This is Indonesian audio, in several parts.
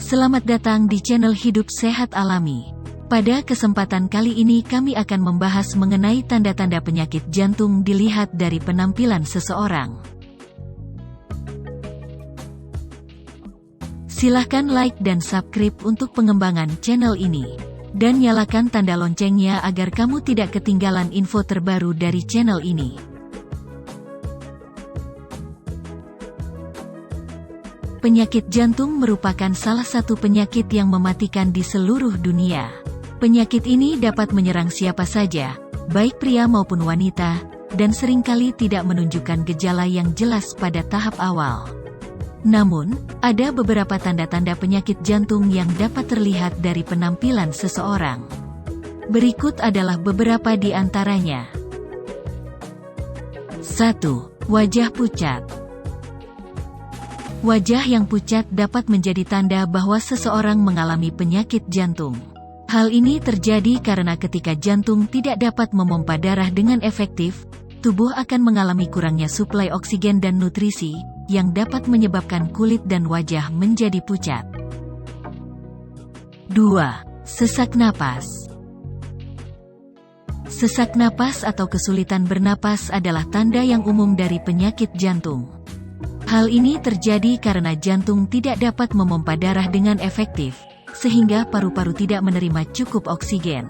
Selamat datang di channel Hidup Sehat Alami. Pada kesempatan kali ini kami akan membahas mengenai tanda-tanda penyakit jantung dilihat dari penampilan seseorang. Silahkan like dan subscribe untuk pengembangan channel ini. Dan nyalakan tanda loncengnya agar kamu tidak ketinggalan info terbaru dari channel ini. Penyakit jantung merupakan salah satu penyakit yang mematikan di seluruh dunia. Penyakit ini dapat menyerang siapa saja, baik pria maupun wanita, dan seringkali tidak menunjukkan gejala yang jelas pada tahap awal. Namun, ada beberapa tanda-tanda penyakit jantung yang dapat terlihat dari penampilan seseorang. Berikut adalah beberapa di antaranya. 1. Wajah pucat. Wajah yang pucat dapat menjadi tanda bahwa seseorang mengalami penyakit jantung. Hal ini terjadi karena ketika jantung tidak dapat memompa darah dengan efektif, tubuh akan mengalami kurangnya suplai oksigen dan nutrisi, yang dapat menyebabkan kulit dan wajah menjadi pucat. 2. Sesak napas. Sesak napas atau kesulitan bernapas adalah tanda yang umum dari penyakit jantung. Hal ini terjadi karena jantung tidak dapat memompa darah dengan efektif, sehingga paru-paru tidak menerima cukup oksigen.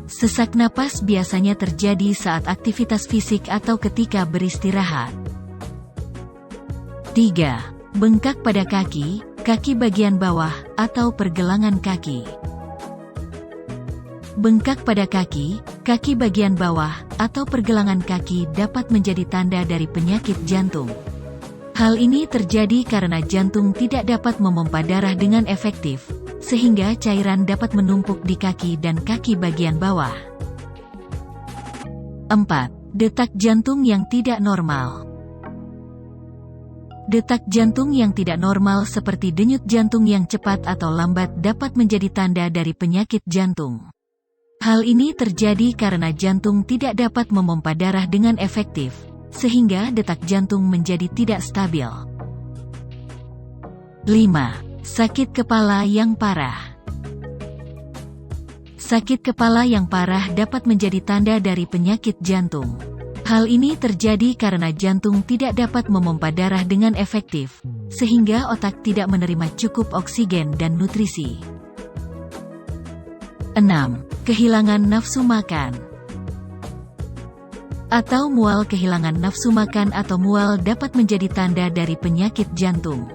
Sesak napas biasanya terjadi saat aktivitas fisik atau ketika beristirahat. 3. Bengkak pada kaki, kaki bagian bawah, atau pergelangan kaki. Bengkak pada kaki, kaki bagian bawah, atau pergelangan kaki dapat menjadi tanda dari penyakit jantung. Hal ini terjadi karena jantung tidak dapat memompa darah dengan efektif, sehingga cairan dapat menumpuk di kaki dan kaki bagian bawah. 4. Detak jantung yang tidak normal. Detak jantung yang tidak normal seperti denyut jantung yang cepat atau lambat dapat menjadi tanda dari penyakit jantung. Hal ini terjadi karena jantung tidak dapat memompa darah dengan efektif, sehingga detak jantung menjadi tidak stabil. 5. Sakit kepala yang parah. Sakit kepala yang parah dapat menjadi tanda dari penyakit jantung. Hal ini terjadi karena jantung tidak dapat memompa darah dengan efektif, sehingga otak tidak menerima cukup oksigen dan nutrisi. 6. Kehilangan nafsu makan atau mual. Kehilangan nafsu makan atau mual dapat menjadi tanda dari penyakit jantung.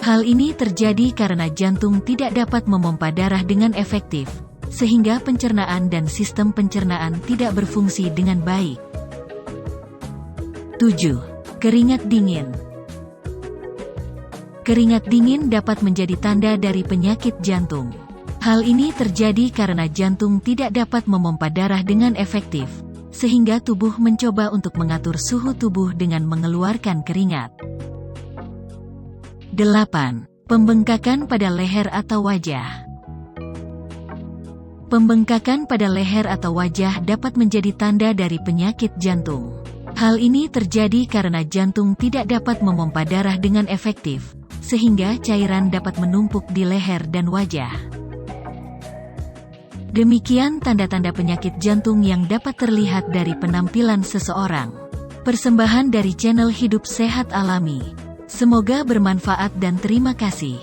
Hal ini terjadi karena jantung tidak dapat memompa darah dengan efektif, sehingga pencernaan dan sistem pencernaan tidak berfungsi dengan baik. 7. Keringat dingin. Keringat dingin dapat menjadi tanda dari penyakit jantung. Hal ini terjadi karena jantung tidak dapat memompa darah dengan efektif, sehingga tubuh mencoba untuk mengatur suhu tubuh dengan mengeluarkan keringat. 8. Pembengkakan pada leher atau wajah. Pembengkakan pada leher atau wajah dapat menjadi tanda dari penyakit jantung. Hal ini terjadi karena jantung tidak dapat memompa darah dengan efektif, sehingga cairan dapat menumpuk di leher dan wajah. Demikian tanda-tanda penyakit jantung yang dapat terlihat dari penampilan seseorang. Persembahan dari channel Hidup Sehat Alami. Semoga bermanfaat dan terima kasih.